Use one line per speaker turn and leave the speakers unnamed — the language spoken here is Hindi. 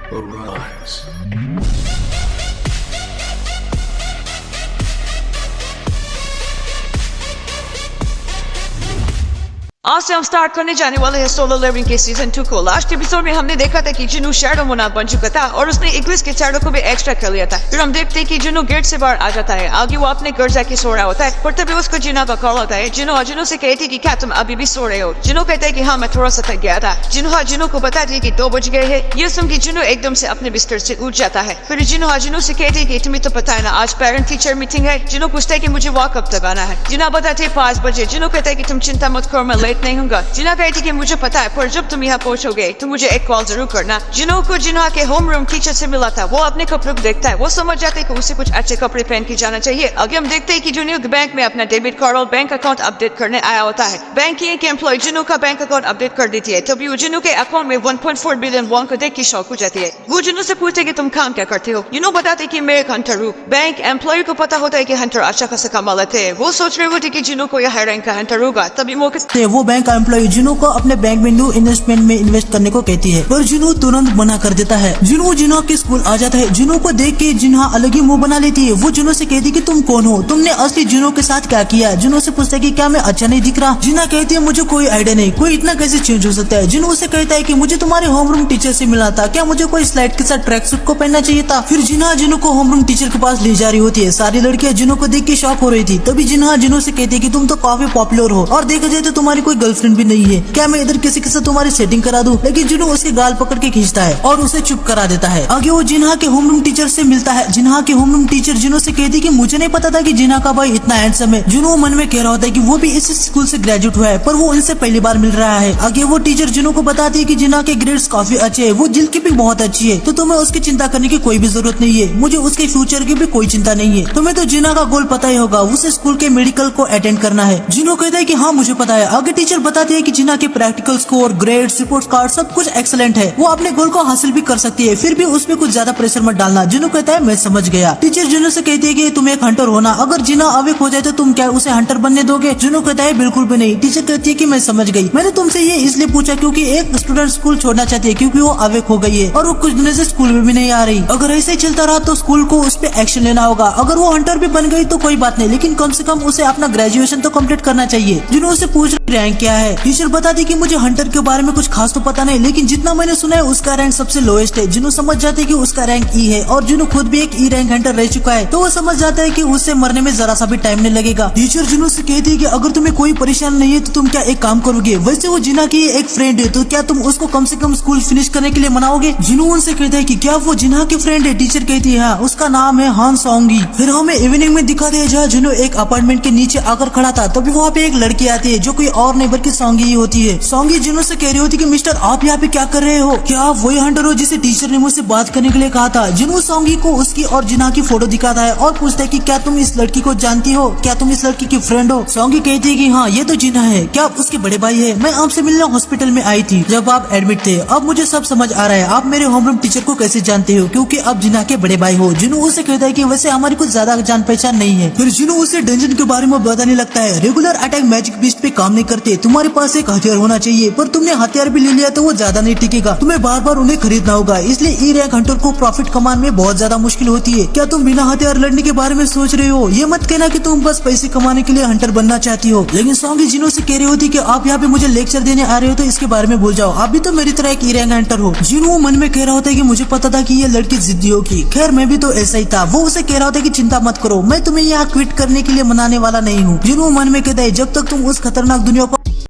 Arise.
आज से हम स्टार्ट करने जाने वाले हैं सोलो लेवलिंग के सीजन 2 को। लास्ट एपिसोड में हमने देखा था कि जिनू शैडो मोनार्क बन चुका था और उसने इग्लिस के शैडो को भी एक्स्ट्रा कर लिया था। फिर हम देखते हैं कि जिनू गेट से बाहर आ जाता है। आगे वो अपने घर जाके सो रहा होता है, पर तभी उसको जिना का कॉल होता है। जिनू से कहती है कि क्या तुम अभी भी सो रहे हो? जिनू कहता है कि हाँ, मैं थोड़ा सा थक गया था। जिनू को बताती है कि 2 बज गए हैं। ये सुन के जिनू एकदम से अपने बिस्तर से उठ जाता है। फिर जिनू से कहती है कि तुम्हें तो पता है ना, आज पेरेंट टीचर मीटिंग है। जिनू पूछता है कि मुझे वहाँ कब तक आना है? जिना बताते है 5 बजे। जिनू कहता है कि तुम चिंता मत करो, मैं लेट नहीं हूँ। जिना कहती कि मुझे पता है, पर जब तुम यहाँ पहुँचोगे तो मुझे एक कॉल जरूर करना। जिनू को जिना के होम रूम टीचर से मिला था। वो अपने कपड़ों को देखता है। वो समझ जाते हैं कि उसे कुछ अच्छे कपड़े पहन के जाना चाहिए। आगे हम देखते हैं कि जिनू बैंक में अपना डेबिट कार्ड और बैंक अकाउंट अपडेट करने आया होता है। बैंक की एक एम्प्लॉय जिनू का बैंक अकाउंट अपडेट कर देती है। तभी वो जिनू के अकाउंट में 1.4 बिलियन वॉन को देख के शॉक हो जाती है। वो जिनू से पूछते कि तुम काम क्या करते हो? जिनू बताते कि मैं एक हंटर हूँ। बैंक एम्प्लॉय को पता होता है कि हंटर अच्छा खासा कमा लेते हैं। वो सोच रहे होते कि जिनू को यह रैंक का हंटर होगा। तभी मौके
वो बैंक एम्प्लॉय जिनू को अपने बैंक में न्यू इन्वेस्टमेंट में इन्वेस्ट करने को कहती है, पर जिनू तुरंत मना कर देता है। जिनू के स्कूल आ जाता है। जिनू को देख के जिन्हा अलग ही मुंह बना लेती है। वो जिनू से कहती है कि तुम कौन हो? तुमने असली जिनू के साथ क्या किया? जिनू से पूछता है कि क्या मैं अच्छा नहीं दिख रहा? जिन्हा कहती है मुझे कोई आइडिया नहीं, कोई इतना कैसे चेंज हो सकता है? जिनू से कहता है कि मुझे तुम्हारे होमरूम टीचर से मिला था, क्या मुझे कोई स्लाइड के साथ ट्रैक सूट को पहनना चाहिए था? फिर जिन्हा जिनू को होमरूम टीचर के पास ले जा रही होती है। सारी लड़कियां जिनू को देख के शॉक हो रही थी। तभी जिन्हा जिनू से कहती है कि तुम तो काफी पॉपुलर हो और देखा जाए तो तुम्हारी कोई गर्लफ्रेंड भी नहीं है, क्या मैं इधर किसी के साथ तुम्हारी सेटिंग करा दूं? लेकिन जिनू उसके गाल पकड़ के खींचता है और उसे चुप करा देता है। आगे वो जिन्हा के होमरूम टीचर से मिलता है। जिन्हा के होमरूम टीचर जिनू से कहती है कि मुझे नहीं पता था कि जिन्हा का भाई इतना हैंडसम है। जिनू मन में कह रहा होता है कि वो भी इस स्कूल से ग्रेजुएट हुआ है, पर वो इनसे पहली बार मिल रहा है। आगे वो टीचर जिनू को बताती है कि जिन्हा के ग्रेड्स काफी अच्छे है, वो दिल की भी बहुत अच्छी है, तो तुम्हें उसकी चिंता करने की कोई भी जरूरत नहीं है। मुझे उसके फ्यूचर की भी कोई चिंता नहीं है। तुम्हें तो जिन्हा का गोल पता ही होगा, उसे स्कूल के मेडिकल को अटेंड करना है। जिनू कहता है कि हाँ मुझे पता है। आगे टीचर बताती है कि जिन्हा के practical score, grades, report card सब कुछ एक्सीलेंट है। वो अपने गोल को हासिल भी कर सकती है, फिर भी उसमें कुछ ज्यादा प्रेशर मत डालना। जिनू कहता है मैं समझ गया। टीचर जिनू से कहती है कि तुम एक हंटर हो ना, अगर जिना अवेक हो जाए तो तुम क्या उसे हंटर बनने दोगे? जिनू कहता है बिल्कुल भी नहीं। टीचर कहती है कि मैं समझ गई, मैंने तुमसे ये इसलिए पूछा क्योंकि एक स्टूडेंट स्कूल छोड़ना चाहती है क्योंकि वो अवेक हो गई है और वो कुछ दिनों से स्कूल में भी नहीं आ रही। अगर ऐसे ही चलता रहा तो स्कूल को उस पर एक्शन लेना होगा। अगर वो हंटर भी बन गई तो कोई बात नहीं, लेकिन कम से कम उसे अपना ग्रेजुएशन तो कंप्लीट करना चाहिए। जिनू उसे पूछ रैंक क्या है? टीचर बताती कि मुझे हंटर के बारे में कुछ खास तो पता नहीं, लेकिन जितना मैंने सुना है उसका रैंक सबसे लोएस्ट है। जिनू समझ जाते हैं कि उसका रैंक ई है और जिनू खुद भी एक ई रैंक हंटर रह चुका है, तो वो समझ जाता है कि उससे मरने में जरा सा भी टाइम नहीं लगेगा। टीचर जिनू से कहती है कि अगर तुम्हें कोई परेशान नहीं है तो तुम क्या एक काम करोगे? वैसे वो जिना की एक फ्रेंड है, तो क्या तुम उसको कम से कम स्कूल फिनिश करने के लिए मनाओगे? जिनू उनसे कहता है कि क्या वो जिना की फ्रेंड है? टीचर कहती है हाँ, उसका नाम है हान सोंगी। फिर हमें इवनिंग में दिखाते हैं जहाँ जिनू एक अपार्टमेंट के नीचे आकर खड़ा था। तभी वहाँ पे एक लड़की आती है जो कोई और नहीं बल्कि सोंगी ही होती है। सोंगी जिनू से कह रही होती कि मिस्टर आप यहाँ पे क्या कर रहे हो? क्या आप वही हंटर हो जिसे टीचर ने मुझसे बात करने के लिए कहा था? जिनू सोंगी को उसकी और जिना की फोटो दिखाता है और पूछता है कि क्या तुम इस लड़की को जानती हो? क्या तुम इस लड़की की फ्रेंड हो? सोंगी कहती है कि हाँ ये तो जिना है। क्या आप उसके बड़े भाई है? मैं आपसे मिलने हॉस्पिटल में आई थी जब आप एडमिट थे। अब मुझे सब समझ आ रहा है, आप मेरे होमरूम टीचर को कैसे जानते हो, क्योंकि आप जिना के बड़े भाई हो। जिनू उसे कहता है कि वैसे हमारी कुछ ज्यादा जान पहचान नहीं है। फिर जिनू उसे डंजन के बारे में बताने लगता है। रेगुलर अटैक मैजिक बीस्ट पे काम नहीं करते, तुम्हारे पास एक हथियार होना चाहिए, पर तुमने हथियार भी ले लिया तो वो ज्यादा नहीं टिकेगा, तुम्हें बार बार उन्हें खरीदना होगा। इसलिए ई रैंक हंटर को प्रॉफिट कमाने में बहुत ज्यादा मुश्किल होती है। क्या तुम बिना हथियार लड़ने के बारे में सोच रहे हो? ये मत कहना कि तुम बस पैसे कमाने के लिए हंटर बनना चाहती हो। लेकिन सोंगी जिनू से कह रही होती कि आप यहाँ पे मुझे लेक्चर देने आ रहे हो तो इसके बारे में भूल जाओ, आप भी तो मेरी तरह एक ई रैंक हंटर हो। जिनू मन में कह रहा होता है कि मुझे पता था कि ये लड़की जिद्दी होगी, खैर मैं भी तो ऐसा ही था। वो उसे कह रहा होता है कि चिंता मत करो, मैं तुम्हें यहाँ क्विट करने के लिए मनाने वाला नहीं हूँ। जिनू मन में कहता है जब तक तुम उस खतरनाक दुनिया को